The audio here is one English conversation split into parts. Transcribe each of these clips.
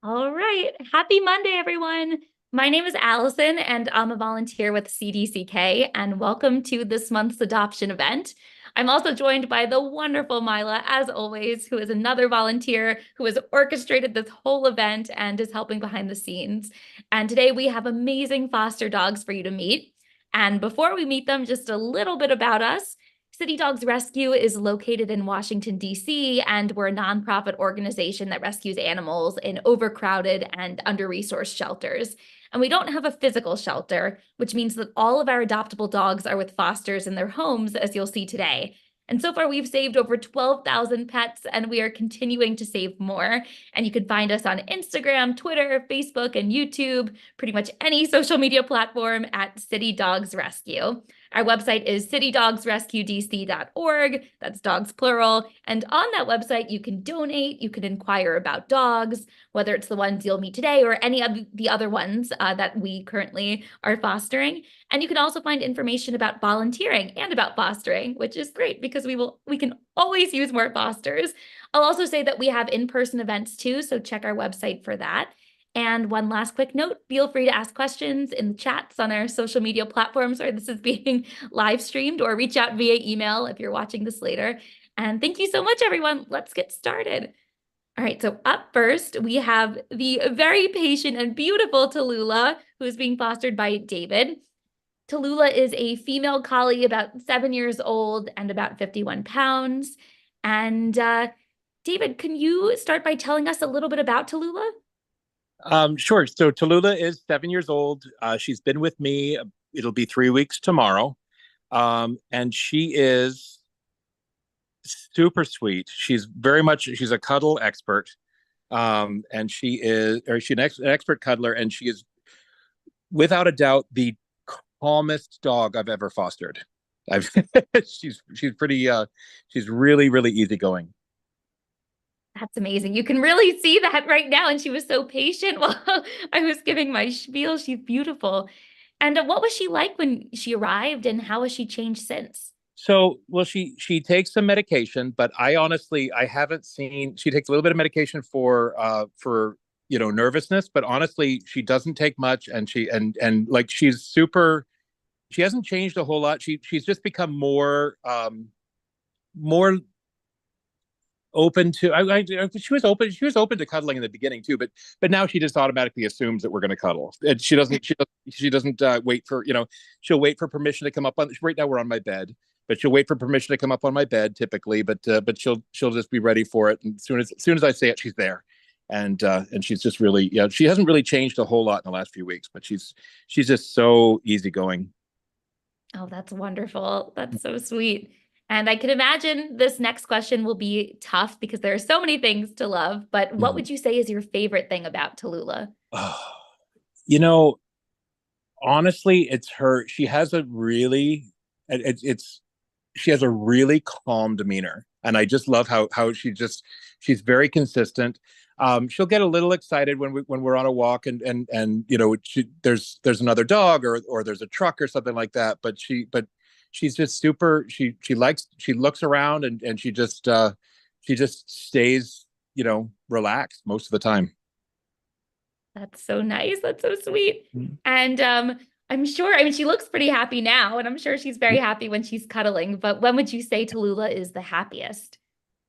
All right. Happy Monday, everyone. My name is Allison, and I'm a volunteer with CDCK, and welcome to this month's adoption event. I'm also joined by the wonderful Mila, as always, who is another volunteer who has orchestrated this whole event and is helping behind the scenes. And today we have amazing foster dogs for you to meet. And before we meet them, just a little bit about us. City Dogs Rescue is located in Washington, D.C., and we're a nonprofit organization that rescues animals in overcrowded and under-resourced shelters. And we don't have a physical shelter, which means that all of our adoptable dogs are with fosters in their homes, as you'll see today. And so far, we've saved over 12,000 pets, and we are continuing to save more. And you can find us on Instagram, Twitter, Facebook, and YouTube, pretty much any social media platform at City Dogs Rescue. Our website is citydogsrescuedc.org. That's dogs plural. And on that website, you can donate, you can inquire about dogs, whether it's the ones you'll meet today or any of the other ones that we currently are fostering. And you can also find information about volunteering and about fostering, which is great because we can always use more fosters. I'll also say that we have in-person events too, so check our website for that. And one last quick note, feel free to ask questions in the chats on our social media platforms where this is being live streamed, or reach out via email if you're watching this later. And thank you so much, everyone. Let's get started. All right, so up first, we have the very patient and beautiful Tallulah, who is being fostered by David. Tallulah is a female collie about 7 years old and about 51 pounds. And David, can you start by telling us a little bit about Tallulah? Sure. So Tallulah is 7 years old. She's been with me. It'll be 3 weeks tomorrow. And she is super sweet. She's a cuddle expert. And she's an expert cuddler, and she is without a doubt the calmest dog I've ever fostered. I've she's pretty she's really, really easygoing. That's amazing. You can really see that right now. And she was so patient while I was giving my spiel. She's beautiful. And what was she like when she arrived, and how has she changed since? So, well, she takes some medication, but I haven't seen. She takes a little bit of medication for nervousness, but honestly, she doesn't take much, and like she's super. She hasn't changed a whole lot. She's just become more open to. She was open to cuddling in the beginning too, but now she just automatically assumes that we're going to cuddle, and she doesn't wait for she'll wait for permission to come up on. Right now we're on my bed, but she'll wait for permission to come up on my bed typically, but she'll just be ready for it, and as soon as I say it, she's there. And she's just really, she hasn't really changed a whole lot in the last few weeks, but she's just so easygoing. Oh, that's wonderful. That's so sweet. And I can imagine this next question will be tough because there are so many things to love. But what Mhm. would you say is your favorite thing about Tallulah? you know, Honestly, it's her. She has a really, it's she has a really calm demeanor, and I just love how she's very consistent. She'll get a little excited when we're on a walk, and there's another dog, or there's a truck or something like that. She's just super. She looks around, and she just stays relaxed most of the time. That's so nice. That's so sweet. And I'm sure, I mean, she looks pretty happy now, and I'm sure she's very happy when she's cuddling. But when would you say Tallulah is the happiest?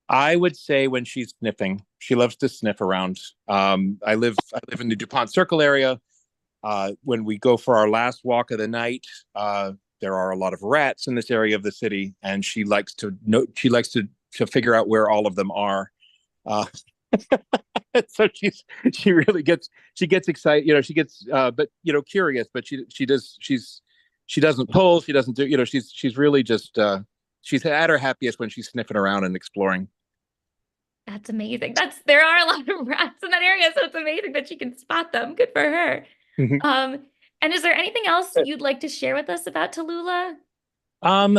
I would say when she's sniffing. She loves to sniff around. I live in the DuPont Circle area. When we go for our last walk of the night, there are a lot of rats in this area of the city, and she likes to figure out where all of them are. Uh, so she gets excited. She gets but curious, but she doesn't pull. She doesn't do. She's really just she's at her happiest when she's sniffing around and exploring. That's amazing. There are a lot of rats in that area, so it's amazing that she can spot them. Good for her. Um, and is there anything else you'd like to share with us about Tallulah? um,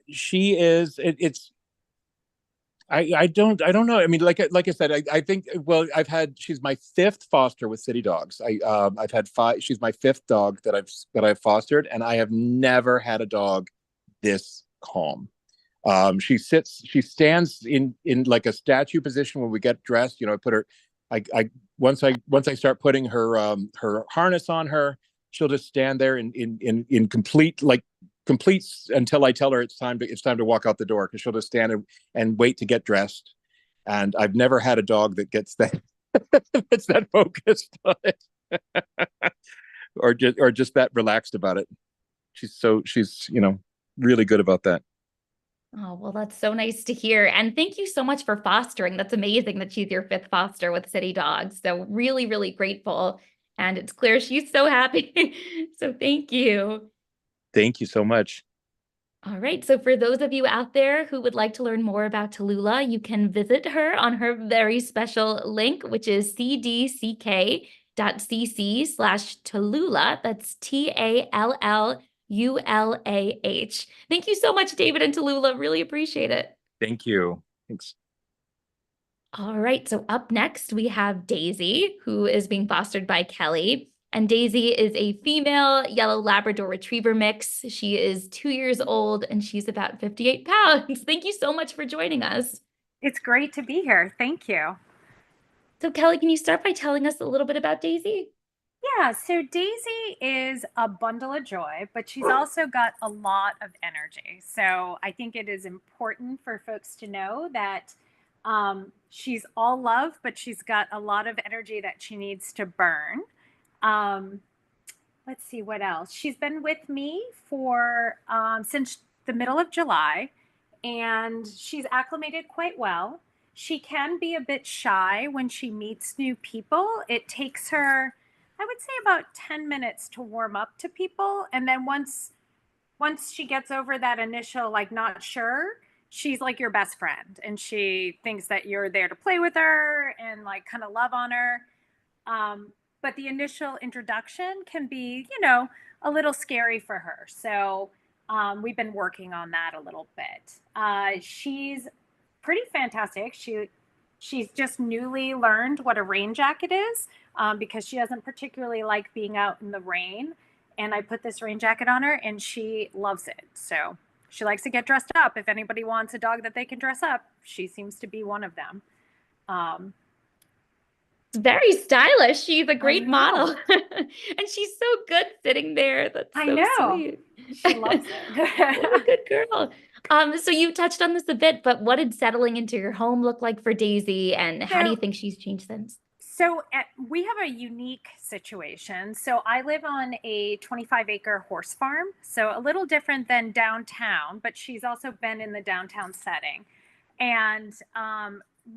she is. It's I don't know. I mean, like I said, I think, well, she's my fifth foster with City Dogs. I've had five. She's my fifth dog that I've fostered, and I have never had a dog this calm. She stands in like a statue position when we get dressed. I I once I start putting her harness on her, she'll just stand there in complete until I tell her it's time to walk out the door, because she'll just stand and wait to get dressed. And I've never had a dog that gets that that's that focused on it, or just that relaxed about it. She's really good about that. Oh, well, that's so nice to hear. And thank you so much for fostering. That's amazing that she's your fifth foster with City Dogs. So really, really grateful. And it's clear she's so happy. So thank you. Thank you so much. All right. So for those of you out there who would like to learn more about Tallulah, you can visit her on her very special link, which is cdck.cc/Tallulah. That's TALLULAH. Thank you so much, David and Tallulah. Really appreciate it. Thank you. Thanks. All right. So up next, we have Daisy, who is being fostered by Kelly. And Daisy is a female yellow Labrador retriever mix. She is 2 years old and she's about 58 pounds. Thank you so much for joining us. It's great to be here. Thank you. So, Kelly, can you start by telling us a little bit about Daisy? Yeah, so Daisy is a bundle of joy, but she's also got a lot of energy. So I think it is important for folks to know that she's all love, but she's got a lot of energy that she needs to burn. Um, let's see what else. She's been with me for since the middle of July, and she's acclimated quite well. She can be a bit shy when she meets new people. It takes her, I would say, about 10 minutes to warm up to people, and then once she gets over that initial like not sure, she's like your best friend, and she thinks that you're there to play with her and like kind of love on her. But the initial introduction can be, a little scary for her. So we've been working on that a little bit. She's pretty fantastic. She's just newly learned what a rain jacket is, because she doesn't particularly like being out in the rain. And I put this rain jacket on her and she loves it. So she likes to get dressed up. If anybody wants a dog that they can dress up, she seems to be one of them. Very stylish. She's a great model. And she's so good sitting there. That's so I know. sweet. She loves it. What a good girl. So you touched on this a bit, but what did settling into your home look like for Daisy, and how do you think she's changed since? So we have a unique situation. So I live on a 25-acre horse farm, so a little different than downtown, but she's also been in the downtown setting. And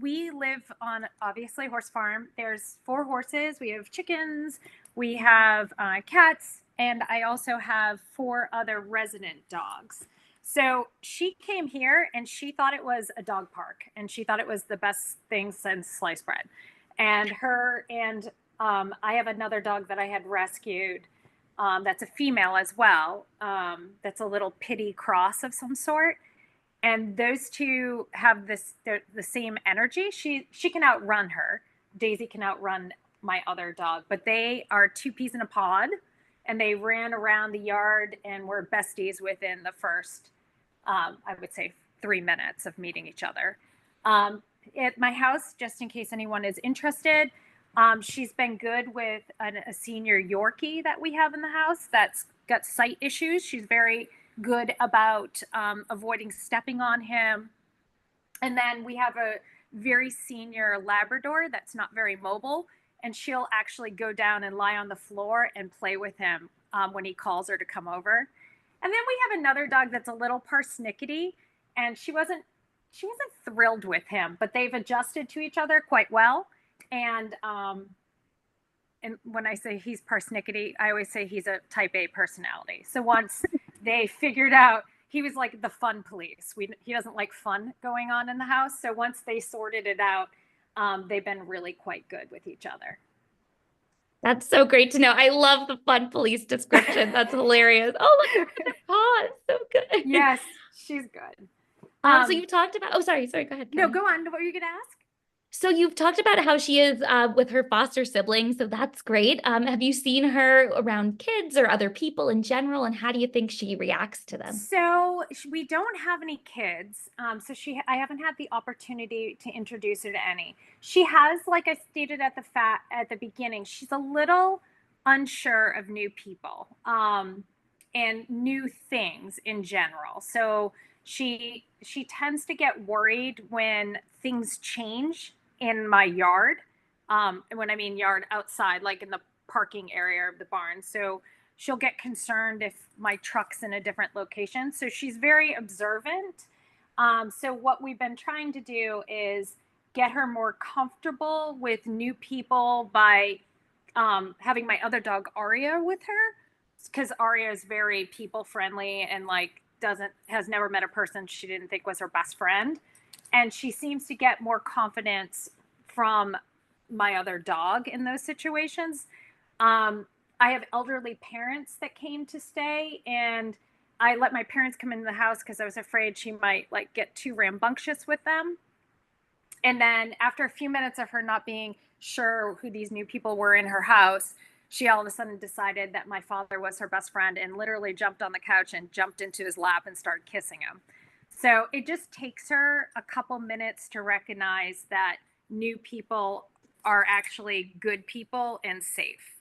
we live on, obviously, a horse farm. There's 4 horses. We have chickens. We have cats. And I also have 4 other resident dogs. So she came here and she thought it was a dog park. And she thought it was the best thing since sliced bread. And I have another dog that I had rescued that's a female as well. That's a little pitty cross of some sort. And those two have the same energy. She can outrun her. Daisy can outrun my other dog, but they are 2 peas in a pod, and they ran around the yard and were besties within the first, I would say, 3 minutes of meeting each other. At my house, just in case anyone is interested, she's been good with a senior Yorkie that we have in the house that's got sight issues. She's very good about avoiding stepping on him. And then we have a very senior Labrador that's not very mobile, and she'll actually go down and lie on the floor and play with him when he calls her to come over. And then we have another dog that's a little persnickety, and she wasn't thrilled with him, but they've adjusted to each other quite well. And when I say he's persnickety, I always say he's a type A personality. So once they figured out, he was like the fun police. He doesn't like fun going on in the house. So once they sorted it out, they've been really quite good with each other. That's so great to know. I love the fun police description. That's hilarious. Oh, look at the paw. It's so good. Yes, she's good. So you talked about, oh, sorry, go ahead. No, go on. What were you going to ask? So you've talked about how she is with her foster siblings, so that's great. Have you seen her around kids or other people in general, and how do you think she reacts to them? So we don't have any kids. I haven't had the opportunity to introduce her to any. She has, like I stated at the beginning, she's a little unsure of new people and new things in general. So she tends to get worried when things change in my yard. And when I mean yard, outside, like in the parking area of the barn. So she'll get concerned if my truck's in a different location. So she's very observant. So what we've been trying to do is get her more comfortable with new people by having my other dog Aria with her, because Aria is very people friendly and like has never met a person she didn't think was her best friend, and she seems to get more confidence from my other dog in those situations. I have elderly parents that came to stay, and I let my parents come into the house because I was afraid she might like get too rambunctious with them. And then after a few minutes of her not being sure who these new people were in her house, she all of a sudden decided that my father was her best friend and literally jumped on the couch and jumped into his lap and started kissing him. So it just takes her a couple minutes to recognize that new people are actually good people and safe.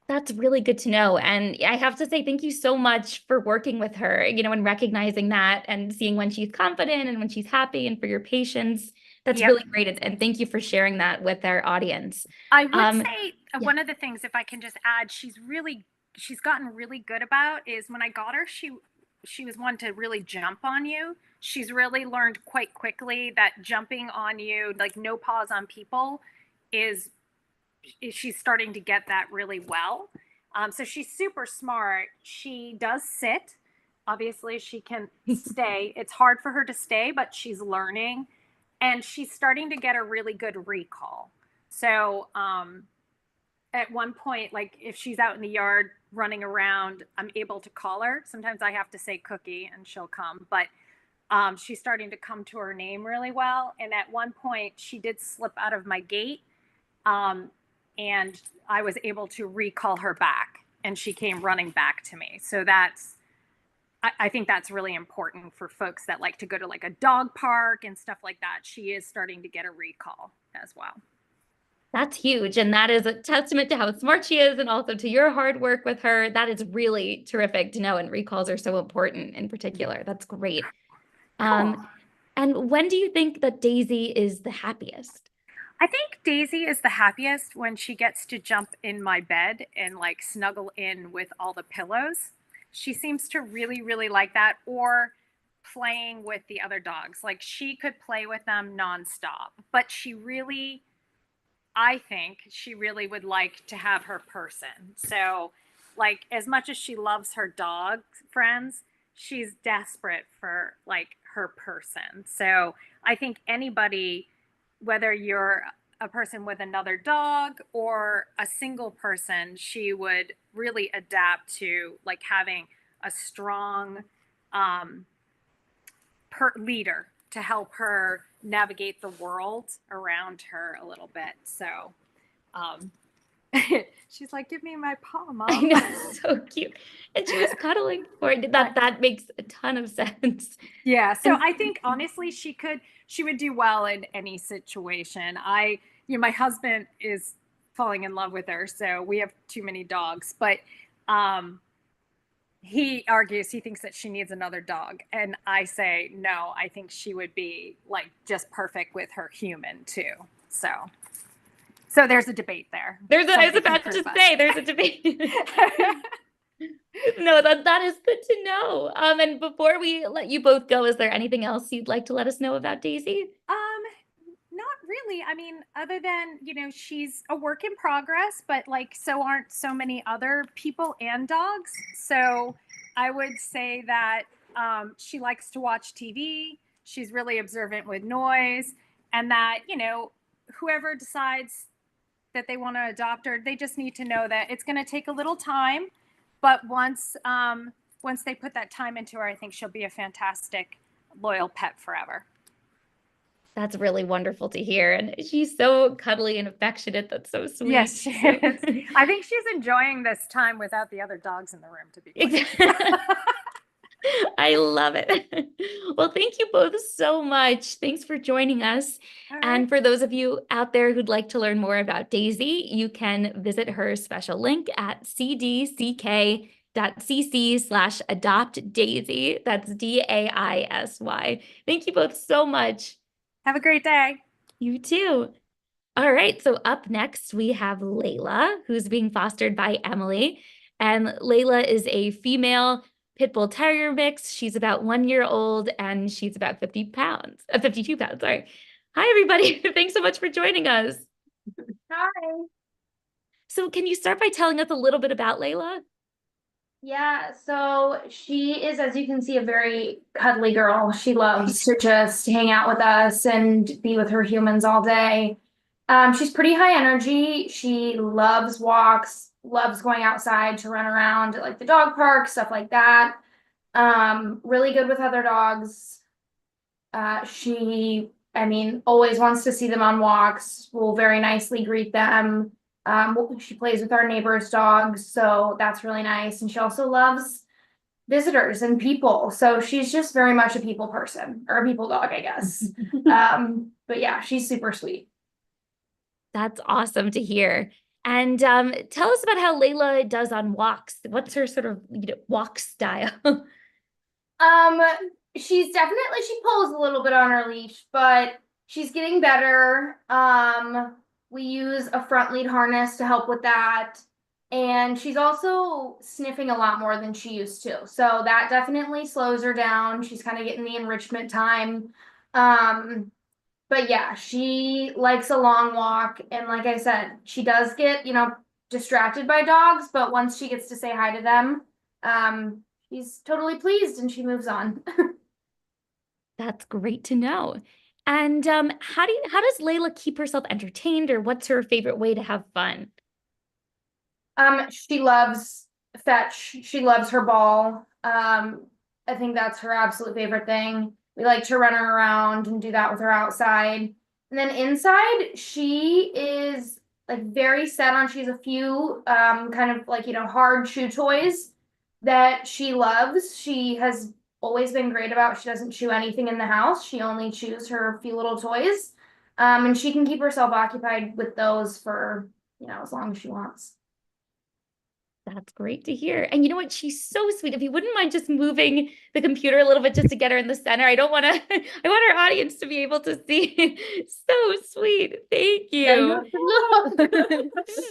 That's really good to know. And I have to say, thank you so much for working with her, and recognizing that and seeing when she's confident and when she's happy, and for your patience. That's Yep. really great. And thank you for sharing that with our audience. I would say Yeah. one of the things, if I can just add, she's gotten really good about is when I got her, she was one to really jump on you. She's really learned quite quickly that jumping on you, like no paws on people, is she's starting to get that really well. So she's super smart. She does sit. Obviously, she can stay. It's hard for her to stay, but she's learning, and she's starting to get a really good recall. So at one point, like if she's out in the yard running around, I'm able to call her. Sometimes I have to say Cookie and she'll come, but she's starting to come to her name really well. And at one point, she did slip out of my gate. And I was able to recall her back, and she came running back to me. So I think that's really important for folks that like to go to like a dog park and stuff like that. She is starting to get a recall as well. That's huge. And that is a testament to how smart she is and also to your hard work with her. That is really terrific to know. And recalls are so important in particular. That's great. Cool. And when do you think that Daisy is the happiest? I think Daisy is the happiest when she gets to jump in my bed and like snuggle in with all the pillows. She seems to really, really like that, or playing with the other dogs. Like she could play with them nonstop, but I think she really would like to have her person. So, like, as much as she loves her dog friends, she's desperate for like her person. So, I think anybody, whether you're a person with another dog or a single person, she would really adapt to like having a strong um, leader to help her navigate the world around her a little bit. So um, she's like, "Give me my paw, Mom." I know, so cute. And she was cuddling for it. That makes a ton of sense. Yeah. So And I think honestly, she would do well in any situation. My husband is falling in love with her, so we have too many dogs, but um, he argues he thinks that she needs another dog, and I say no, I think she would be like just perfect with her human too. So there's a debate there. I was about to say there's a debate. No, that is good to know. And before we let you both go, is there anything else you'd like to let us know about Daisy? Not really. I mean, other than, she's a work in progress, but like so aren't so many other people and dogs. So I would say that she likes to watch TV. She's really observant with noise, and that, whoever decides that they want to adopt her, they just need to know that it's going to take a little time, but once they put that time into her, I think she'll be a fantastic, loyal pet forever. That's really wonderful to hear. And she's so cuddly and affectionate. That's so sweet. Yes, she is. I think she's enjoying this time without the other dogs in the room, to be quite honest. I love it. Well, thank you both so much. Thanks for joining us. All And right. for those of you out there who'd like to learn more about Daisy, you can visit her special link at cdck.cc/adopt Daisy. That's DAISY. Thank you both so much. Have a great day. You too. All right, so up next we have Leila, who's being fostered by Emily. And Leila is a female pit bull terrier mix. She's about 1 year old and she's about 50 pounds, 52 pounds, sorry. Hi, everybody. Thanks so much for joining us. Hi. So can you start by telling us a little bit about Leila? Yeah, so she is, as you can see, a very cuddly girl. She loves to just hang out with us and be with her humans all day. She's pretty high energy. She loves walks, loves going outside to run around at like the dog park, stuff like that. Really good with other dogs. Always wants to see them on walks, will very nicely greet them. She plays with our neighbor's dogs, so that's really nice. And she also loves visitors and people. So she's just very much a people person, or a people dog, I guess. But yeah, she's super sweet. That's awesome to hear. And tell us about how Leila does on walks. What's her sort of walk style? She pulls a little bit on her leash, but she's getting better. We use a front lead harness to help with that. And she's also sniffing a lot more than she used to. So that definitely slows her down. She's kind of getting the enrichment time. But yeah, she likes a long walk. And like I said, she does get, distracted by dogs, but once she gets to say hi to them, she's totally pleased and she moves on. That's great to know. And how does Leila keep herself entertained, or what's her favorite way to have fun? She loves fetch. She loves her ball. I think that's her absolute favorite thing. We like to run her around and do that with her outside. And then inside, she is like very set on, she has a few kind of like, hard chew toys that she loves. She has always been great about, she doesn't chew anything in the house. She only chews her few little toys. And she can keep herself occupied with those for, as long as she wants. That's great to hear. And you know what? She's so sweet. If you wouldn't mind just moving the computer a little bit just to get her in the center. I want our audience to be able to see. So sweet. Thank you.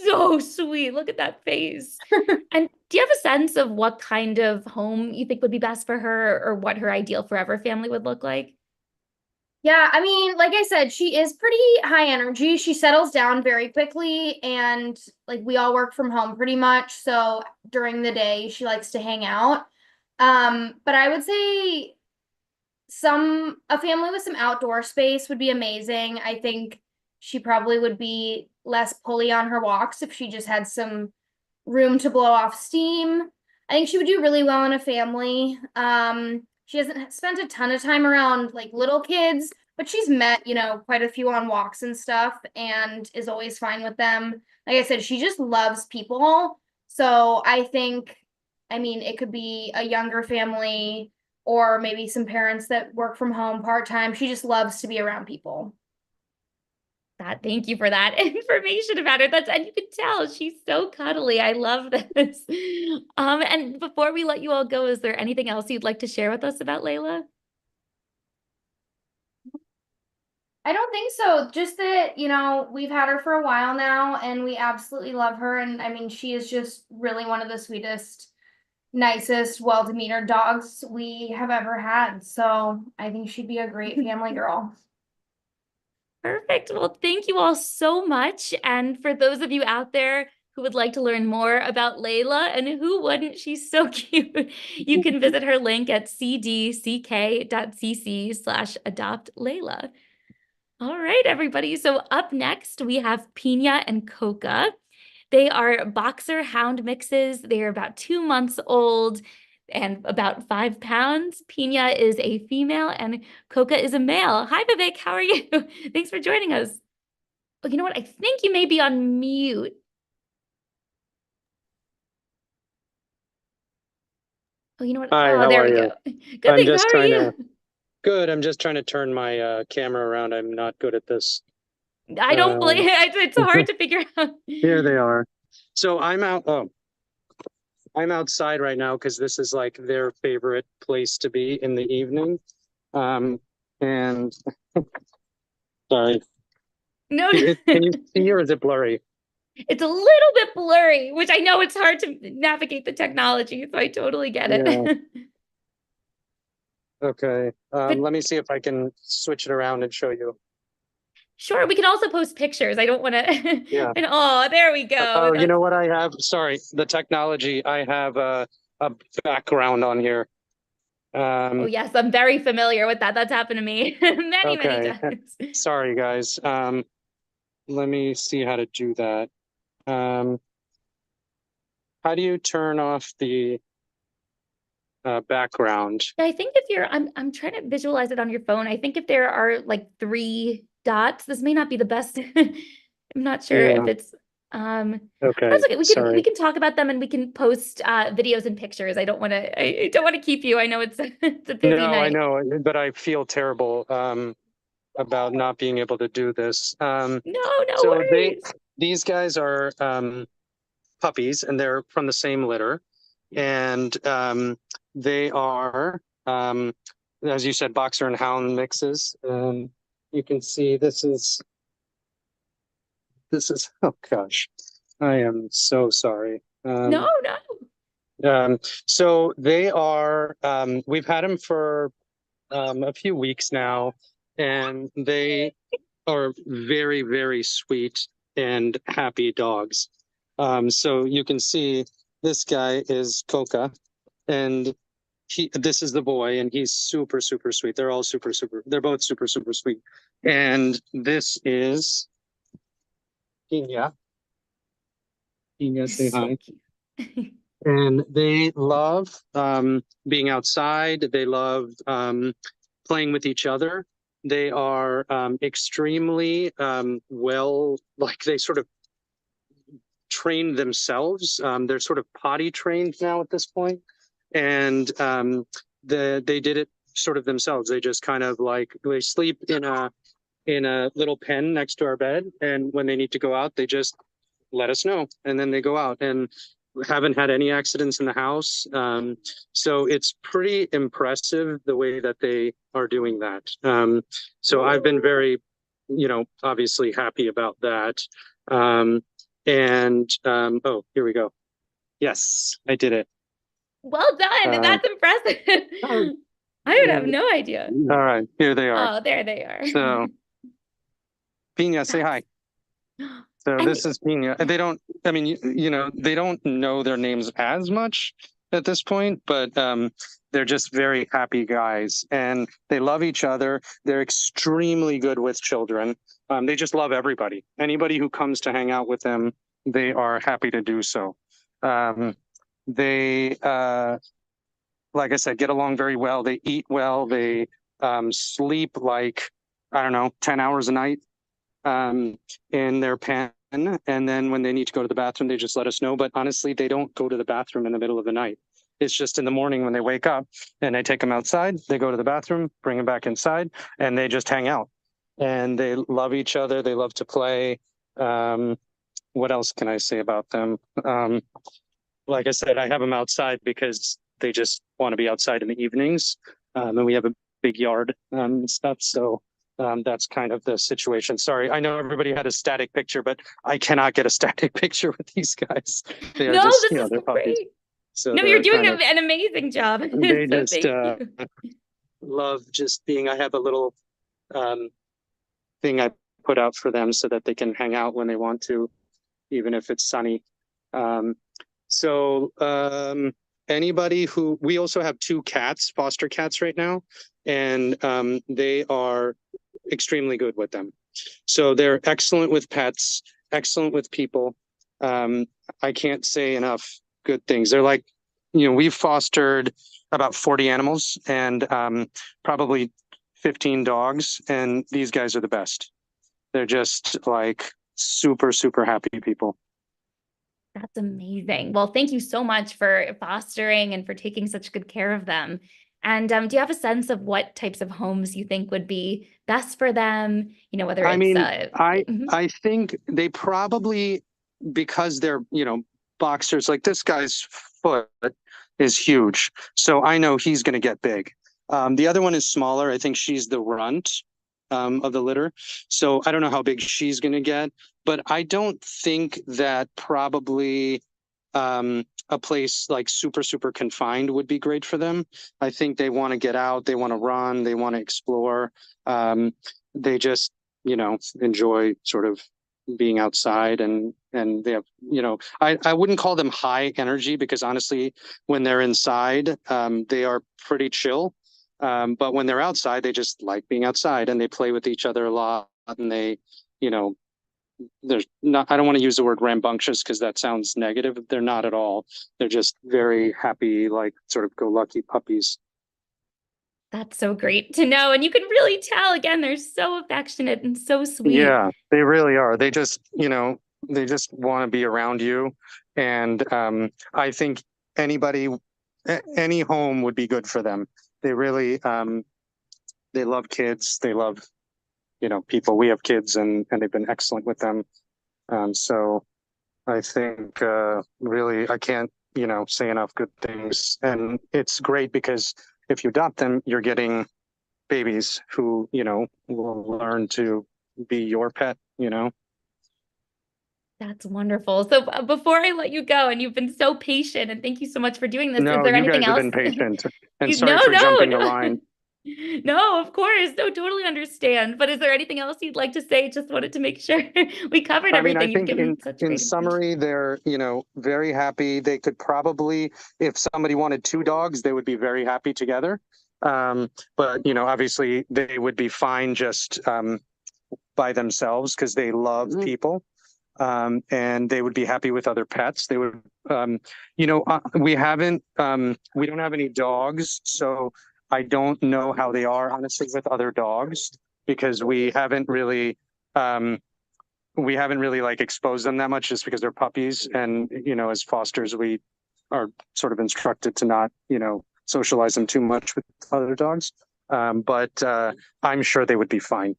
So sweet. Look at that face. And do you have a sense of what kind of home you think would be best for her, or what her ideal forever family would look like? Yeah, like I said, she is pretty high energy. She settles down very quickly, and like we all work from home pretty much. So during the day, she likes to hang out. But I would say a family with some outdoor space would be amazing. I think she probably would be less pulley on her walks if she just had some room to blow off steam. I think she would do really well in a family. She hasn't spent a ton of time around like little kids, but she's met, quite a few on walks and stuff and is always fine with them. Like I said, she just loves people. So I think, it could be a younger family or maybe some parents that work from home part-time. She just loves to be around people. Thank you for that information about her. And you can tell she's so cuddly. I love this. And before we let you all go, is there anything else you'd like to share with us about Leila? I don't think so. Just that, we've had her for a while now and we absolutely love her. And she is just really one of the sweetest, nicest, well-demeanored dogs we have ever had. So I think she'd be a great family girl. Perfect. Well, thank you all so much. And for those of you out there who would like to learn more about Leila, and who wouldn't, she's so cute, you can visit her link at cdck.cc/adopt Leila. All right, everybody. So up next, we have Piña and Coca. They are boxer hound mixes. They are about 2 months old. and about 5 pounds. Piña is a female and Coca is a male. Hi, Vivek. How are you? Thanks for joining us. Oh, you know what? I think you may be on mute. Oh, you know what? Hi, Oh, how there are we you? go. Good, I'm thanks. How just are trying you? Good. I'm just trying to turn my camera around. I'm not good at this. I don't believe it's hard to figure out. Here they are. So I'm outside right now because this is like their favorite place to be in the evening. And sorry, No, can you see or is it blurry? it's a little bit blurry, which I know it's hard to navigate the technology, so I totally get it. Yeah. Okay. But Let me see if I can switch it around and show you. sure, we can also post pictures. I don't want to. Yeah. And oh, there we go. Oh, you know what I have? Sorry, the technology. I have a background on here. Oh yes, I'm very familiar with that. That's happened to me many, many Okay. times. Sorry, guys. Let me see how to do that. How do you turn off the background? I think if you're, I'm trying to visualize it on your phone. I think if there are like 3 dots, this may not be the best. I'm not sure if Yeah. it's Okay. that's okay. We Sorry. can talk about them and we can post videos and pictures. I don't want to I don't want to keep you. I know it's it's a busy No, night. I know, but I feel terrible about not being able to do this. No So worries. these guys are puppies and they're from the same litter. And they are, as you said, boxer and hound mixes. You can see this is, oh gosh, I am so sorry. No. So they are, we've had them for a few weeks now, and they are very, very sweet and happy dogs. So you can see this guy is Coca, and this is the boy, and he's super, super sweet. They're all super, super, they're both super, super sweet. And this is Piña. Piña, say So hi. cute. And they love being outside. They love playing with each other. They are extremely well, like they sort of trained themselves. They're sort of potty trained now at this point, and they did it sort of themselves. They just kind of like they sleep in a little pen next to our bed, and when they need to go out, they just let us know, and then they go out and haven't had any accidents in the house. So it's pretty impressive the way that they are doing that. So I've been very, obviously happy about that. Oh, here we go. Yes, I did it. Well done. That's impressive. I would have no idea. All right, here they are. Oh, there they are. So, Piña, say hi. So And this is Piña. They don't, I mean, they don't know their names as much at this point, but they're just very happy guys and they love each other. They're extremely good with children. They just love everybody. Anybody who comes to hang out with them, they are happy to do so. They, like I said, get along very well. They eat well. They sleep like, I don't know, 10 hours a night in their pen. And then when they need to go to the bathroom, they just let us know. But honestly, they don't go to the bathroom in the middle of the night. It's just in the morning when they wake up and I take them outside, they go to the bathroom, bring them back inside, and they just hang out. And they love each other. They love to play. What else can I say about them? Like I said, I have them outside because they just want to be outside in the evenings. And we have a big yard and stuff. So that's kind of the situation. Sorry, I know everybody had a static picture, but I cannot get a static picture with these guys. They are no, just, this is they're puppies. great. So No, you're doing kind of, an amazing job. they So just thank you. love just being, I have a little thing I put out for them so that they can hang out when they want to, even if it's sunny. Anybody who, we also have 2 cats, foster cats right now, and they are extremely good with them. So they're excellent with pets, excellent with people. I can't say enough good things. They're like we've fostered about 40 animals and probably 15 dogs, and these guys are the best. They're just like super, super happy people. That's amazing. Well, thank you so much for fostering and for taking such good care of them. And do you have a sense of what types of homes you think would be best for them? Whether I it's mean, I mhm. I think they probably, because they're, boxers, like this guy's foot is huge. So I know he's going to get big. The other one is smaller. I think she's the runt of the litter. So I don't know how big she's going to get, but I don't think that probably a place like super, super confined would be great for them. I think they want to get out, they want to run, they want to explore. They just, enjoy sort of being outside, and they have, I wouldn't call them high energy, because honestly, when they're inside, they are pretty chill. But when they're outside, they just like being outside, and they play with each other a lot, and they, you know, there's not, I don't want to use the word rambunctious because that sounds negative. They're not at all. They're just very happy, like sort of go lucky puppies. That's so great to know. And you can really tell, again, they're so affectionate and so sweet. Yeah, they really are. They just, they just want to be around you. And I think anybody, any home would be good for them. They really, they love kids. They love, people. We have kids, and they've been excellent with them. So I think really I can't, say enough good things. And it's great because if you adopt them, you're getting babies who, will learn to be your pet. That's wonderful. So before I let you go, and you've been so patient, and thank you so much for doing this. Is No, there you anything guys have else? been patient. And You, sorry no, for no, jumping the no. line. No, of course. No, totally understand. But is there anything else you'd like to say? Just wanted to make sure we covered I mean, I everything. You've think given such in great information. summary, they're, very happy. They could probably, if somebody wanted two dogs, they would be very happy together. But obviously they would be fine just by themselves because they love people. And they would be happy with other pets. They would, we don't have any dogs, so I don't know how they are honestly with other dogs, because we haven't really like exposed them that much, just because they're puppies. And, as fosters, we are sort of instructed to not, socialize them too much with other dogs. But I'm sure they would be fine.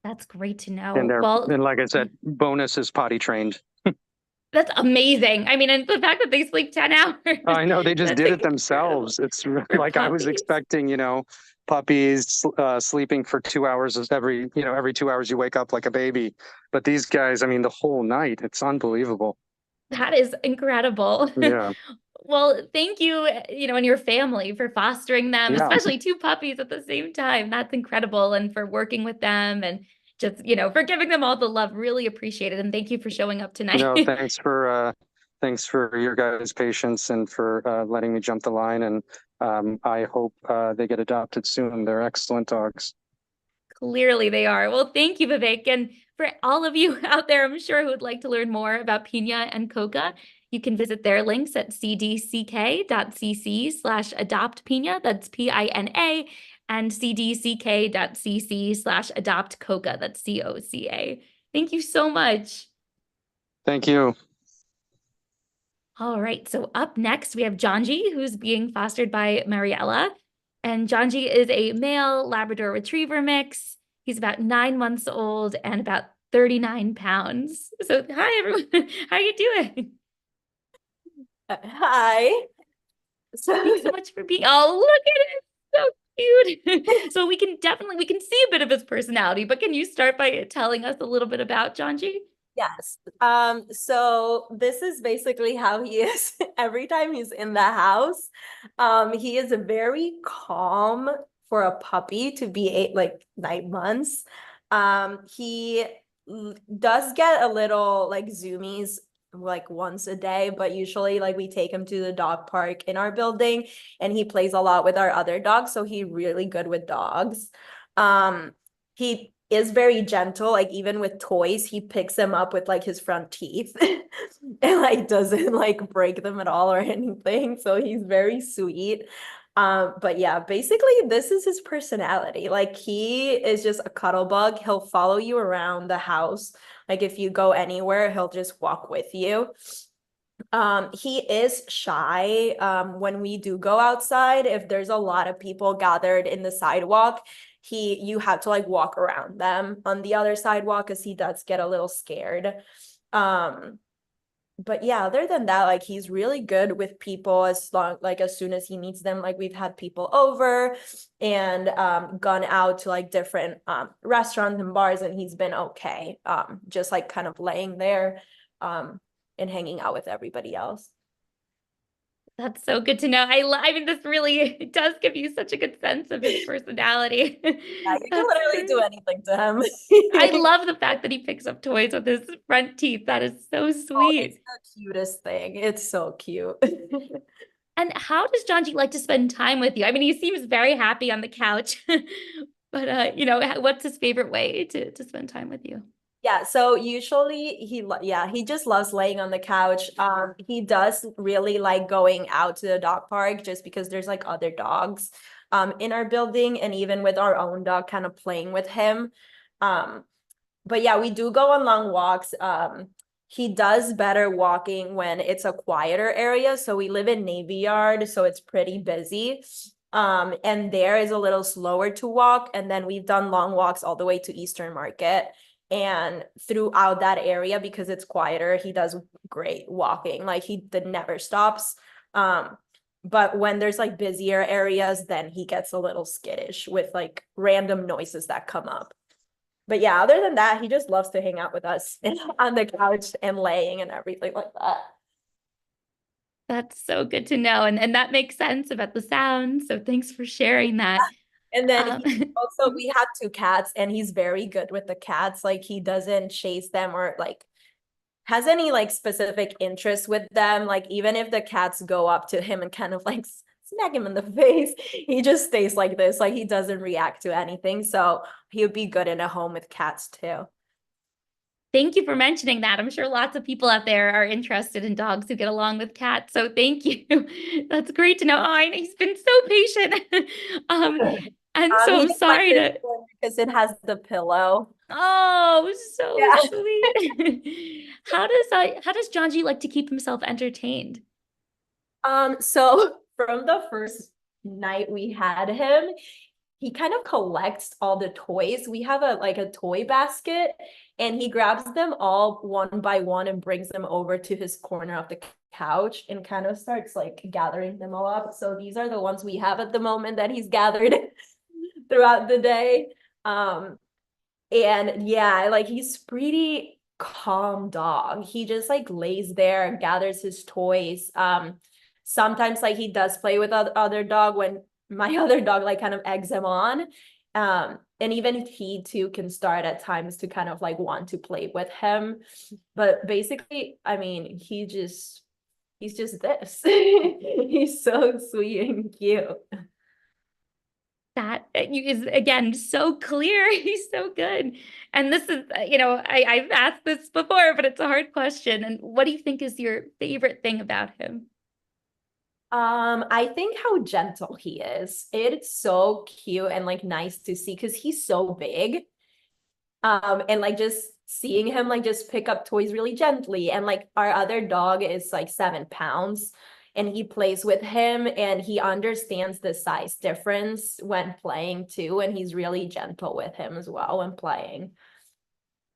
That's great to And know. Well, like I said, bonus is potty trained. that's amazing. I mean, and the fact that they sleep 10 hours. I know they just That's did it themselves. incredible. It's For like I was puppies. expecting, puppies sleeping for 2 hours is every 2 hours you wake up like a baby. But these guys, I mean, the whole night, it's unbelievable. That is incredible. Yeah. Well, thank you, and your family for fostering them, Yeah. especially two puppies at the same time. That's incredible. And for working with them and just, for giving them all the love. Really appreciate it. And thank you for showing up tonight. No, thanks for your guys' patience and for letting me jump the line. And I hope they get adopted soon. They're excellent dogs. Clearly they are. Well, thank you, Vivek. And for all of you out there, I'm sure who would like to learn more about Piña and Coca, you can visit their links at cdck.cc/adoptpiña. That's Pina, and cdck.cc/adoptcoca. That's COCA. Thank you so much. Thank you. All right, so up next, we have Jonji, who's being fostered by Mariella. And Jonji is a male Labrador Retriever mix. He's about 9 months old and about 39 pounds. So hi, everyone. How are you doing? Hi. Thanks so much for being, oh, look at it. So cute. So we can see a bit of his personality, but can you start by telling us a little bit about Jonji? Yes. So this is basically how he is every time he's in the house. He is very calm for a puppy to be like 9 months. He does get a little like zoomies like once a day, but usually like we take him to the dog park in our building and he plays a lot with our other dogs, so he's really good with dogs. He is very gentle. Like even with toys, he picks them up with like his front teeth and like doesn't like break them at all or anything. So he's very sweet. But yeah, basically this is his personality. Like he is just a cuddle bug. He'll follow you around the house. Like if you go anywhere, he'll just walk with you. He is shy. When we do go outside, if there's a lot of people gathered in the sidewalk, you have to like walk around them on the other sidewalk because he does get a little scared. But yeah, other than that, like he's really good with people as soon as he meets them. Like we've had people over and gone out to like different restaurants and bars, and he's been okay. Just like kind of laying there and hanging out with everybody else. That's so good to know. I mean, this really does give you such a good sense of his personality. Yeah, you can That's literally do great. anything to him. I love the fact that he picks up toys with his front teeth. That is so Oh, it's sweet. the cutest thing. It's so cute. And how does Jonji like to spend time with you? I mean, he seems very happy on the couch, but what's his favorite way to spend time with you? Yeah, so usually he just loves laying on the couch. He does really like going out to the dog park just because there's like other dogs in our building, and even with our own dog kind of playing with him. But yeah, we do go on long walks. He does better walking when it's a quieter area. So we live in Navy Yard, so it's pretty busy. And there is a little slower to walk. And then we've done long walks all the way to Eastern Market. And throughout that area, because it's quieter, he does great walking. Like he never stops. But when there's like busier areas, then he gets a little skittish with like random noises that come up. But yeah, other than that, he just loves to hang out with us on the couch and laying and everything like that. That's so good to know. And that makes sense about the sound. So thanks for sharing that. And then Um, we have 2 cats, and he's very good with the cats. Like he doesn't chase them or like has any like specific interest with them. Like even if the cats go up to him and kind of like smack him in the face, he just stays like this. Like he doesn't react to anything. So he would be good in a home with cats too. Thank you for mentioning that. I'm sure lots of people out there are interested in dogs who get along with cats. So thank you. That's great to know. Oh, he's been so patient. um, and so He I'm just like sorry this to. one because it has the pillow. Oh, so Yeah. sweet. How does Jonji like to keep himself entertained? So from the first night we had him, he kind of collects all the toys. We have a toy basket, and he grabs them all one by one and brings them over to his corner of the couch and kind of starts like gathering them all up. So these are the ones we have at the moment that he's gathered throughout the day. And yeah, like he's pretty calm dog. He just like lays there, gathers his toys. Sometimes like he does play with other dog when my other dog like kind of eggs him on. And even he too can start at times to kind of like want to play with him. But basically, I mean, he's just this. He's so sweet and cute. That is again so clear. He's so good. And this is, I've asked this before, but it's a hard question. And what do you think is your favorite thing about him? I think how gentle he is. It's so cute and like nice to see because he's so big. And like just seeing him like just pick up toys really gently. And like our other dog is like 7 pounds, and he plays with him and he understands the size difference when playing too. And he's really gentle with him as well when playing.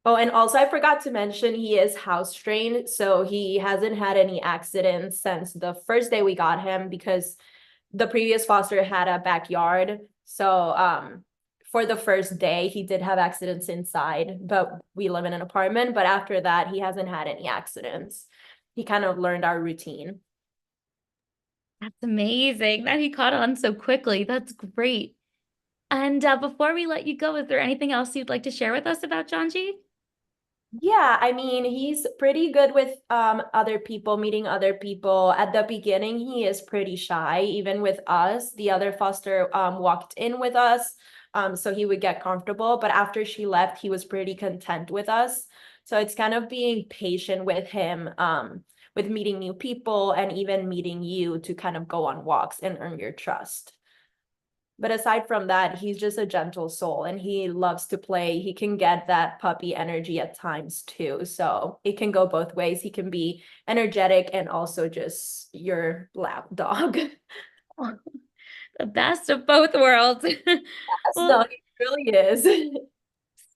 Oh, and also I forgot to mention he is house trained, so he hasn't had any accidents since the first day we got him because the previous foster had a backyard. So for the first day he did have accidents inside, but we live in an apartment. But after that, he hasn't had any accidents. He kind of learned our routine. That's amazing that he caught on so quickly. That's great. And before we let you go, is there anything else you'd like to share with us about Jonji? Yeah, I mean, he's pretty good with other people, meeting other people. At the beginning, he is pretty shy, even with us. The other foster walked in with us So he would get comfortable, but after she left, he was pretty content with us. So it's kind of being patient with him, with meeting new people and even meeting you to kind of go on walks and earn your trust. But aside from that, he's just a gentle soul and he loves to play. He can get that puppy energy at times too. So it can go both ways. He can be energetic and also just your lap dog. The best of both worlds. Well, No, he really is.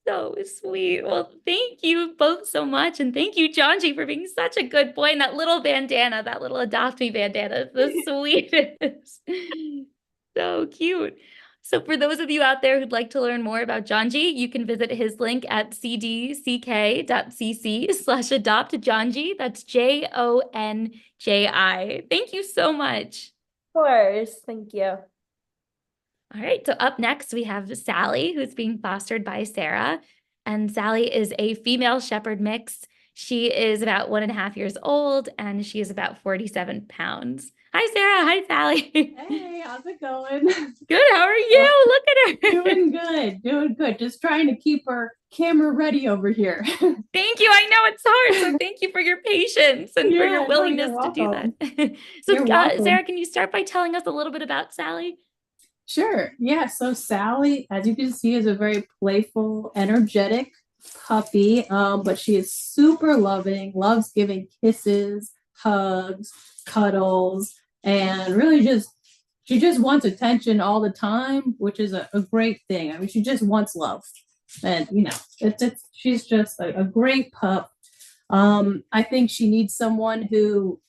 so sweet. Well, thank you both so much. And thank you, Jonji, for being such a good boy. And that little bandana, that little adopt me bandana is the sweetest. So cute. So for those of you out there who'd like to learn more about Jonji, you can visit his link at cdck.cc/adopt Jonji. That's JONJI. Thank you so much. Of course. Thank you. All right, so up next we have Sally, who's being fostered by Sarah. And Sally is a female shepherd mix. She is about 1.5 years old and she is about 47 pounds. Hi, Sarah. Hi, Sally. Hey, how's it going? Good. How are you? Look at her. Doing good, doing good. Just trying to keep our camera ready over here. Thank you. I know it's hard. So thank you for your patience and for Yeah, your no, willingness you're to do welcome. that. So, You're welcome. Sarah, can you start by telling us a little bit about Sally? Sure. Yeah. So Sally, as you can see, is a very playful, energetic puppy. But she is super loving, loves giving kisses, hugs, cuddles, and really she just wants attention all the time, which is a great thing. I mean, she just wants love. And she's just a great pup. I think she needs someone who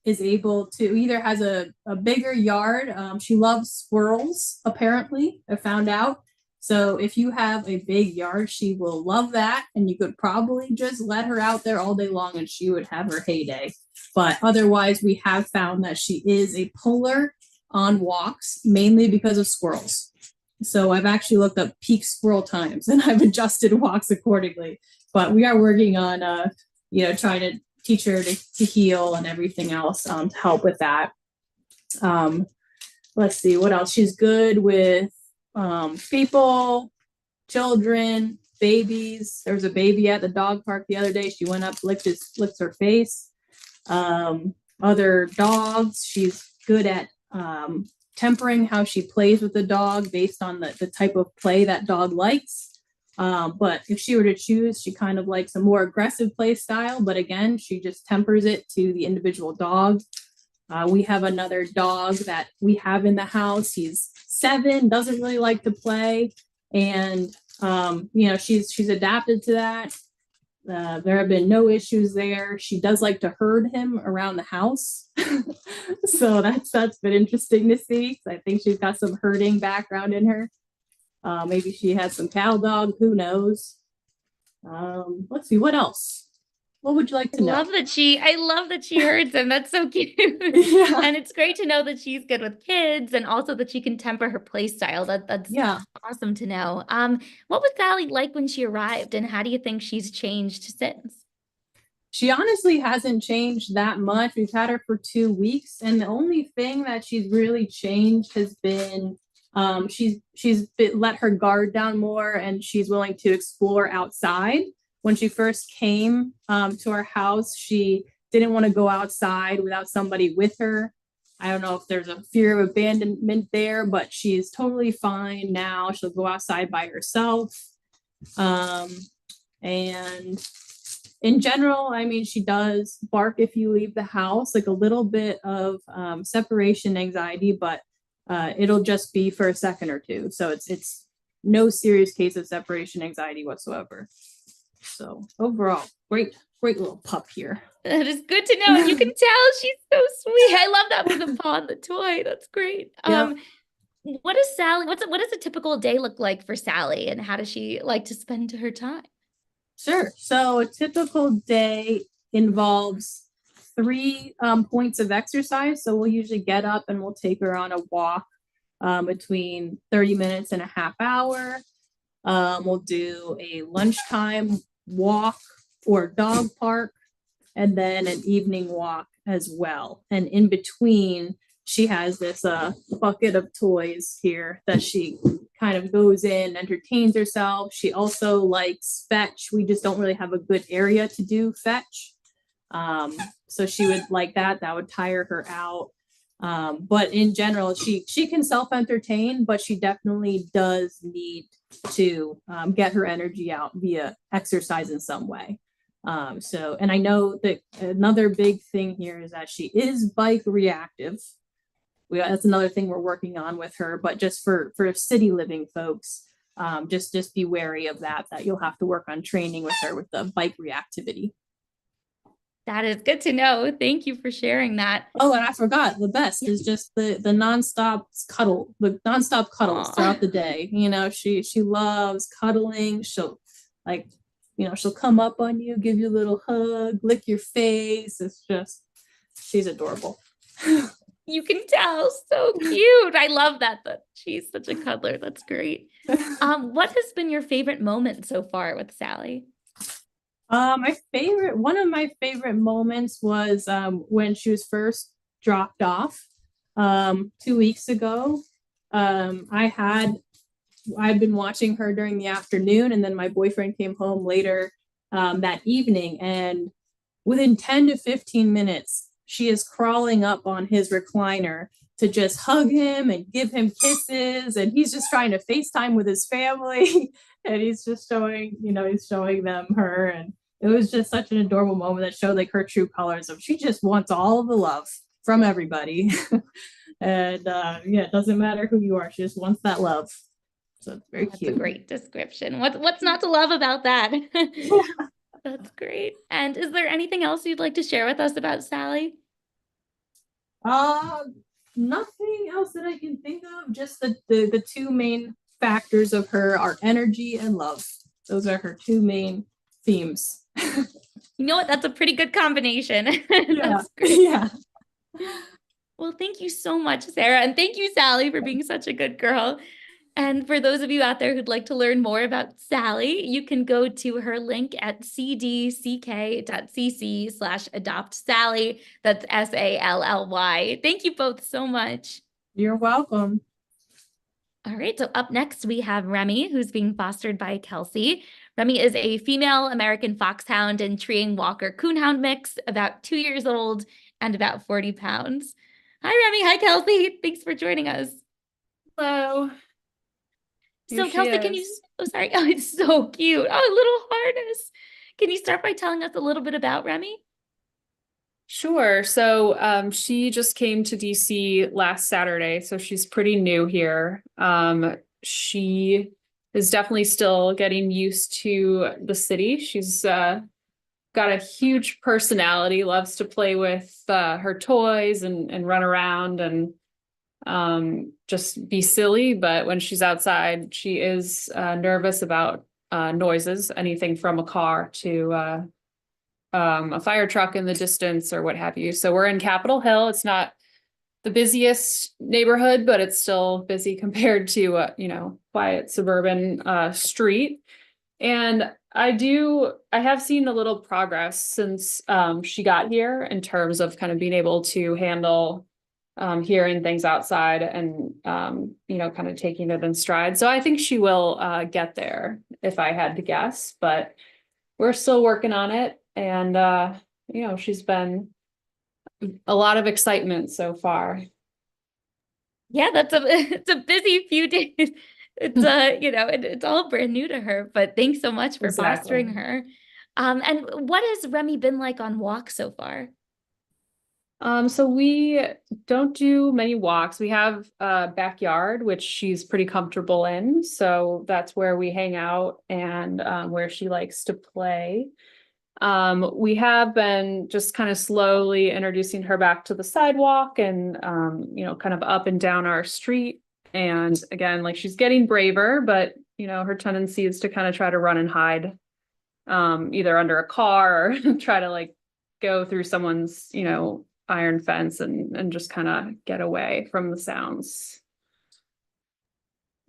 is able to either has a bigger yard. She loves squirrels, apparently, I found out. So if you have a big yard, she will love that. And you could probably just let her out there all day long and she would have her heyday. But otherwise, we have found that she is a puller on walks, mainly because of squirrels. So I've actually looked up peak squirrel times and I've adjusted walks accordingly. But we are working on, trying to teach her to heal and everything else to help with that. Let's see what else. She's good with people, children, babies. There was a baby at the dog park the other day. She went up, licked her face. Other dogs, she's good at tempering how she plays with the dog based on the type of play that dog likes. But if she were to choose, she kind of likes a more aggressive play style. But again, she just tempers it to the individual dog. We have another dog that we have in the house. He's 7, doesn't really like to play. And, she's adapted to that. There have been no issues there. She does like to herd him around the house. So that's been interesting to see. I think she's got some herding background in her. Maybe she has some cow dog, who knows? Let's see, what else? What would you like to know? I love that she herds him. That's so cute. Yeah. And it's great to know that she's good with kids and also that she can temper her play style. That's awesome to know. What was Sally like when she arrived and how do you think she's changed since? She honestly hasn't changed that much. We've had her for 2 weeks and the only thing that she's really changed has been she's let her guard down more and she's willing to explore outside. When she first came to our house, she didn't want to go outside without somebody with her. I don't know if there's a fear of abandonment there, but she's totally fine now. She'll go outside by herself. And in general, I mean, she does bark if you leave the house, like a little bit of separation anxiety, but it'll just be for a second or two. So it's no serious case of separation anxiety whatsoever. So overall, great little pup here. That is good to know. And you can tell she's so sweet. I love that with the paw on the toy. That's great. Yep. What does a typical day look like for Sally and how does she like to spend her time? Sure. So a typical day involves 3 points of exercise. So we'll usually get up and we'll take her on a walk between 30 minutes and a half hour. We'll do a lunchtime walk or dog park and then an evening walk as well. And in between, she has this bucket of toys here that she kind of goes in, entertains herself. She also likes fetch. We just don't really have a good area to do fetch. So she would like that. That would tire her out. But in general, she can self-entertain, but she definitely does need to get her energy out via exercise in some way. And I know that another big thing here is that she is bike reactive. That's another thing we're working on with her, but just for city living folks, just be wary of that you'll have to work on training with her with the bike reactivity. That is good to know. Thank you for sharing that. Oh, and I forgot, the best is just the nonstop cuddles Aww. throughout the day. You know, she loves cuddling. She'll she'll come up on you, give you a little hug, lick your face. She's adorable. You can tell, so cute. I love that she's such a cuddler. That's great. What has been your favorite moment so far with Sally? One of my favorite moments was when she was first dropped off 2 weeks ago. I'd been watching her during the afternoon, and then my boyfriend came home later that evening, and within 10 to 15 minutes, she is crawling up on his recliner to just hug him and give him kisses, and he's just trying to FaceTime with his family. And he's just showing them her, and it was just such an adorable moment that showed like her true colors of she just wants all of the love from everybody. And it doesn't matter who you are, she just wants that love. So it's very cute. That's a great description. What's not to love about that? That's great. And is there anything else you'd like to share with us about Sally? Nothing else that I can think of. Just the two main factors of her are energy and love. Those are her two main themes. You know what? That's a pretty good combination. Yeah. That's great. Yeah. Well, thank you so much, Sarah. And thank you, Sally, for being such a good girl. And for those of you out there who'd like to learn more about Sally, you can go to her link at cdck.cc/adopt Sally. That's SALLY. Thank you both so much. You're welcome. All right, so up next we have Remy, who's being fostered by Kelsey. Remy is a female American foxhound and treeing walker coonhound mix, about 2 years old and about 40 pounds. Hi, Remy. Hi, Kelsey. Thanks for joining us. Hello. So Kelsey, can you, sorry. Oh, it's so cute. Oh, a little harness. Can you start by telling us a little bit about Remy? Sure. So she just came to DC last Saturday, so she's pretty new here. She is definitely still getting used to the city. She's got a huge personality, loves to play with her toys and run around and just be silly. But when she's outside, she is nervous about noises, anything from a car to a fire truck in the distance or what have you. So we're in Capitol Hill. It's not the busiest neighborhood, but it's still busy compared to quiet suburban street. And I have seen a little progress since she got here in terms of kind of being able to handle hearing things outside and kind of taking it in stride. So I think she will get there if I had to guess, but we're still working on it. And she's been a lot of excitement so far. Yeah, it's a busy few days. It's it's all brand new to her, but thanks so much for fostering her. And what has Remy been like on walks so far? So we don't do many walks. We have a backyard, which she's pretty comfortable in. So that's where we hang out and where she likes to play. We have been just kind of slowly introducing her back to the sidewalk and, kind of up and down our street. And again, like she's getting braver, but, her tendency is to kind of try to run and hide, either under a car or try to like go through someone's, iron fence and just kind of get away from the sounds.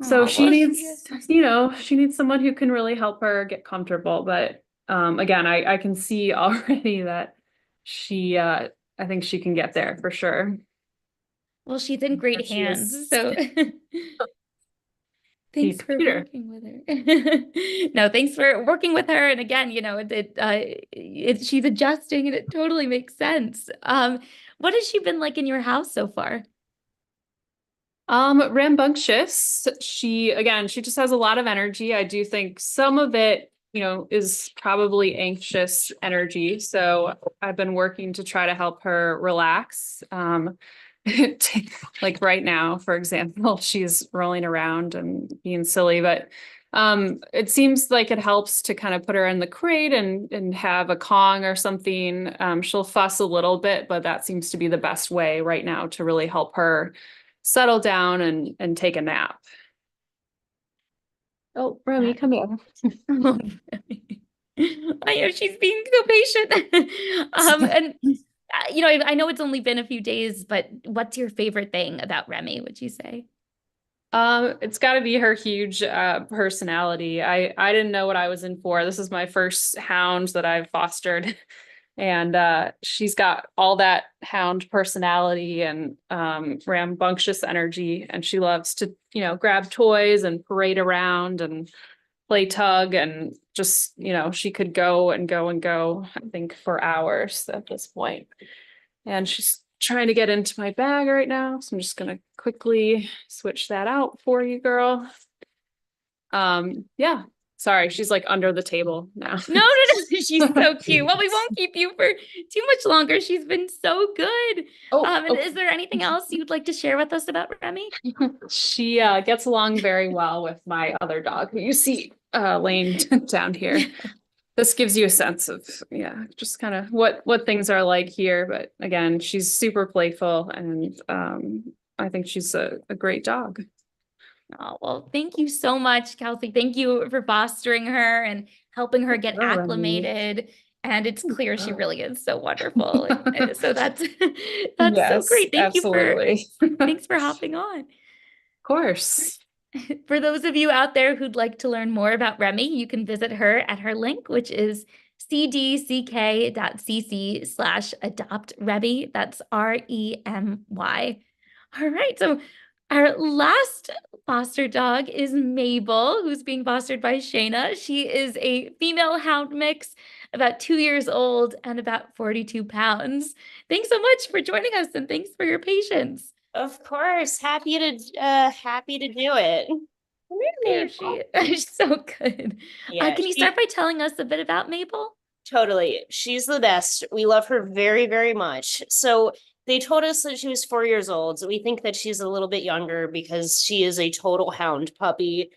So she needs someone who can really help her get comfortable. But again, I can see already that I think she can get there for sure. Well, she's in great She is. hands, so thanks for Peter. working with her. No, thanks for working with her. And again, she's adjusting and it totally makes sense. What has she been like in your house so far? Rambunctious. She just has a lot of energy. I do think some of it, is probably anxious energy. So I've been working to try to help her relax. Like right now, for example, she's rolling around and being silly, but it seems like it helps to kind of put her in the crate and have a Kong or something. She'll fuss a little bit, but that seems to be the best way right now to really help her settle down and take a nap. Oh, Remy, come here. I know she's being so patient. I know it's only been a few days, but what's your favorite thing about Remy, would you say? It's got to be her huge personality. I didn't know what I was in for. This is my first hound that I've fostered. And she's got all that hound personality and rambunctious energy. And she loves to, grab toys and parade around and play tug. And just, she could go and go and go, I think, for hours at this point. And she's trying to get into my bag right now. So I'm just going to quickly switch that out for you, girl. Yeah. Sorry, she's like under the table now. No. She's so cute. Well, we won't keep you for too much longer. She's been so good. And is there anything else you'd like to share with us about Remy? She gets along very well with my other dog who you see laying down here. This gives you a sense of, just kind of what things are like here. But again, she's super playful and I think she's a great dog. Oh, well, thank you so much, Kelsey. Thank you for fostering her and helping her get acclimated. And it's clear she really is so wonderful. So that's so great. Thanks for hopping on. Of course. For those of you out there who'd like to learn more about Remy, you can visit her at her link, which is cdck.cc/adoptremy. That's REMY. All right. So our last foster dog is Mabel, who's being fostered by Shayna. She is a female hound mix, about 2 years old and about 42 pounds. Thanks so much for joining us and thanks for your patience. Of course, happy to do it. There she is. She's so good. Yeah, can you start by telling us a bit about Mabel? Totally. She's the best. We love her very, very much. So they told us that she was 4 years old. So we think that she's a little bit younger because she is a total hound puppy.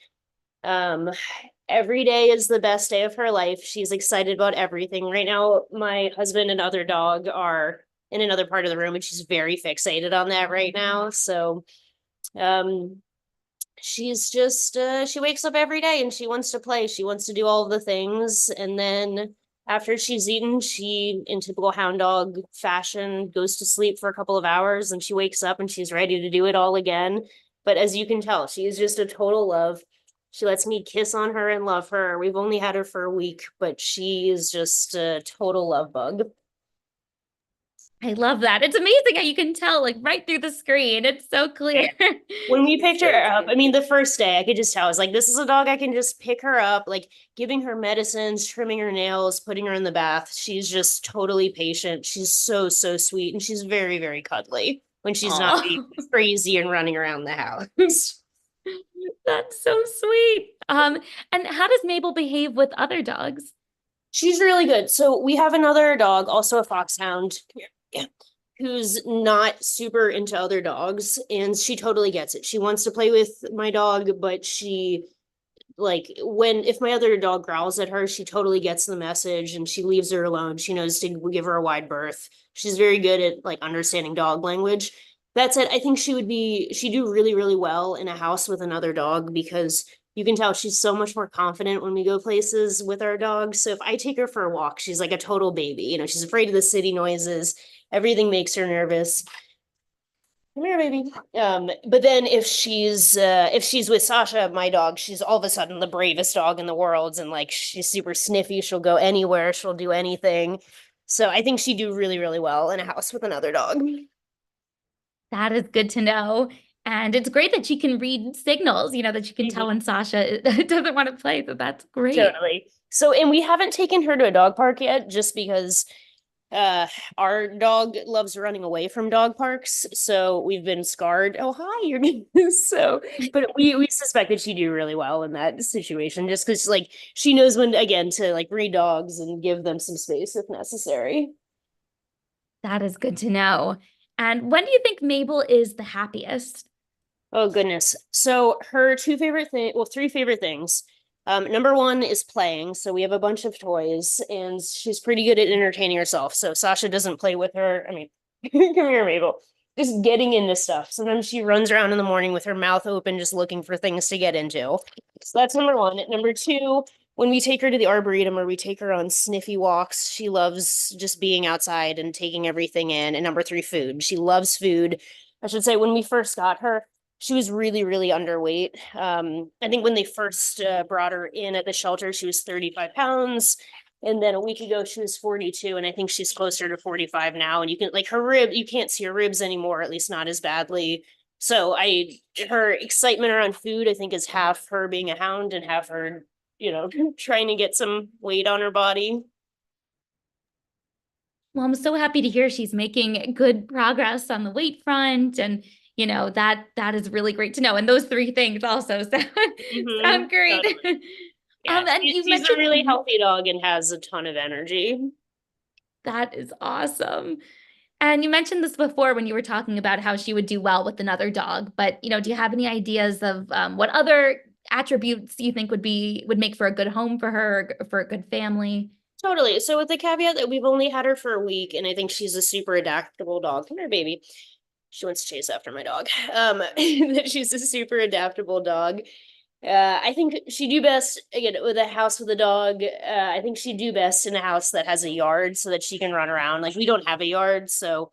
Every day is the best day of her life. She's excited about everything. Right now, my husband and other dog are in another part of the room and she's very fixated on that right now. So she's just she wakes up every day and she wants to play. She wants to do all of the things. And then after she's eaten, she, in typical hound dog fashion, goes to sleep for a couple of hours and she wakes up and she's ready to do it all again. But as you can tell, she is just a total love. She lets me kiss on her and love her. We've only had her for a week, but she is just a total love bug. I love that. It's amazing how you can tell like right through the screen. It's so clear. When we picked her up, I mean, the first day I could just tell, I was like, this is a dog I can just pick her up, like giving her medicines, trimming her nails, putting her in the bath. She's just totally patient. She's so sweet. And she's very, very cuddly when she's not being crazy and running around the house. That's so sweet. And how does Mabel behave with other dogs? She's really good. So we have another dog, also a foxhound, who's not super into other dogs, and she totally gets it. She wants to play with my dog, but she, like, if my other dog growls at her, she totally gets the message and she leaves her alone. She knows to give her a wide berth. She's very good at like understanding dog language. That said, I think she'd do really, really well in a house with another dog because you can tell she's so much more confident when we go places with our dog. So if I take her for a walk, she's like a total baby. She's afraid of the city noises. Everything makes her nervous. Come here, baby. But then if she's with Sasha, my dog, she's all of a sudden the bravest dog in the world. And like, she's super sniffy. She'll go anywhere. She'll do anything. So I think she'd do really, really well in a house with another dog. That is good to know. And it's great that she can read signals, that she can tell when Sasha doesn't want to play. So that's great. Totally. So, and we haven't taken her to a dog park yet, just because our dog loves running away from dog parks, so we've been scarred. Oh, hi, you're so, but we suspect that she'd do really well in that situation, just because like she knows when, again, to like read dogs and give them some space if necessary. That is good to know. And when do you think Mabel is the happiest? Oh goodness. So her three favorite things. Number one is playing. So we have a bunch of toys and she's pretty good at entertaining herself. So Sasha doesn't play with her. I mean, come here, Mabel. Just getting into stuff. Sometimes she runs around in the morning with her mouth open, just looking for things to get into. So that's number one. Number two, when we take her to the Arboretum or we take her on sniffy walks, she loves just being outside and taking everything in. And number three, food. She loves food. I should say, when we first got her, she was really, really underweight. I think when they first brought her in at the shelter, she was 35 pounds. And then a week ago, she was 42. And I think she's closer to 45 now. And you can, like, you can't see her ribs anymore, at least not as badly. So her excitement around food, I think, is half her being a hound and half her, trying to get some weight on her body. Well, I'm so happy to hear she's making good progress on the weight front, and that is really great to know. And those three things also sound great. Totally. Yeah, And you she's mentioned a really healthy dog and has a ton of energy. that is awesome. And you mentioned this before when you were talking about how she would do well with another dog. But do you have any ideas of what other attributes you think would make for a good home for her, or for a good family? Totally. So with the caveat that we've only had her for a week, and I think she's a super adaptable dog. Come here, baby. She wants to chase after my dog. That she's a super adaptable dog. I think she'd do best, again, with a house with a dog. I think she'd do best in a house that has a yard so that she can run around. Like, we don't have a yard, so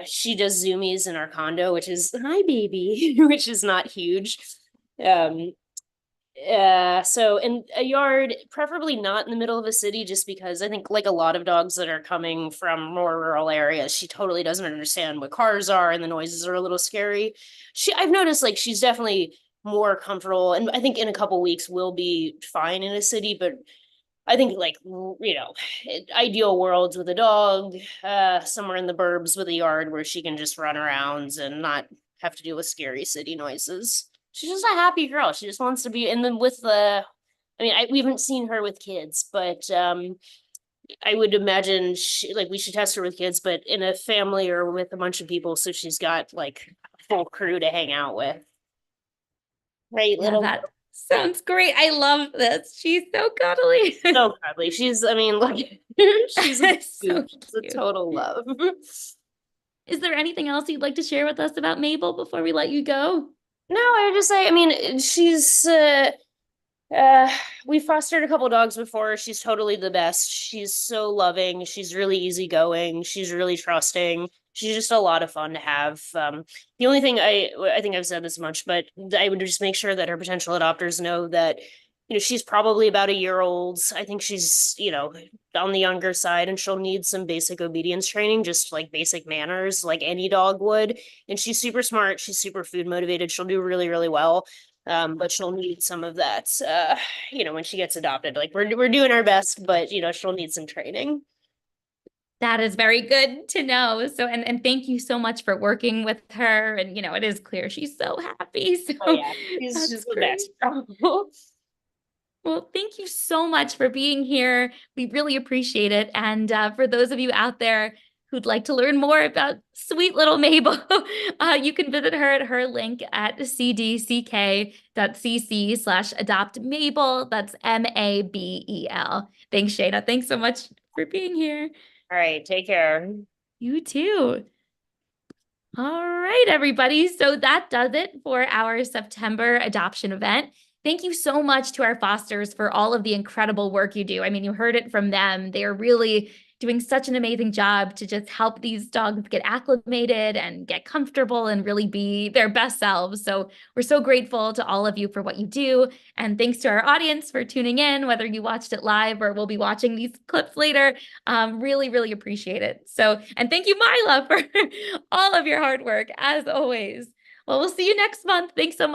she does zoomies in our condo, which is, hi, baby, which is not huge. So in a yard, preferably not in the middle of a city, just because I think, like a lot of dogs that are coming from more rural areas, she totally doesn't understand what cars are and the noises are a little scary. I've noticed, like, she's definitely more comfortable, and I think in a couple weeks we'll be fine in a city, but I think, like, ideal worlds with a dog, somewhere in the burbs with a yard where she can just run around and not have to deal with scary city noises. She's just a happy girl. She just wants to be. And then we haven't seen her with kids, but I would imagine we should test her with kids, but in a family or with a bunch of people, so she's got like a full crew to hang out with. Right, Yeah, that sounds great. I love this. She's so cuddly. So cuddly. She's a total love. Is there anything else you'd like to share with us about Mabel before we let you go? No, I would just say, she's we fostered a couple dogs before. She's totally the best. She's so loving. She's really easygoing. She's really trusting. She's just a lot of fun to have. The only thing I think I've said this much, but I would just make sure that her potential adopters know that, she's probably about a year old. I think she's, on the younger side, and she'll need some basic obedience training, just like basic manners, like any dog would. And she's super smart. She's super food motivated. She'll do really, really well. But she'll need some of that, when she gets adopted. Like, we're doing our best, but, she'll need some training. That is very good to know. So, and thank you so much for working with her. And, it is clear she's so happy. So she's just the best. Well, thank you so much for being here. We really appreciate it. And for those of you out there who'd like to learn more about sweet little Mabel, you can visit her at her link at cdck.cc/adoptmabel. That's Mabel. Thanks, Shayna. Thanks so much for being here. All right, take care. You too. All right, everybody. So that does it for our September adoption event. Thank you so much to our fosters for all of the incredible work you do. I mean, you heard it from them. They are really doing such an amazing job to just help these dogs get acclimated and get comfortable and really be their best selves. So we're so grateful to all of you for what you do. And thanks to our audience for tuning in, whether you watched it live or will be watching these clips later. Really, really appreciate it. So, and thank you, Mila, for all of your hard work as always. Well, we'll see you next month. Thanks so much.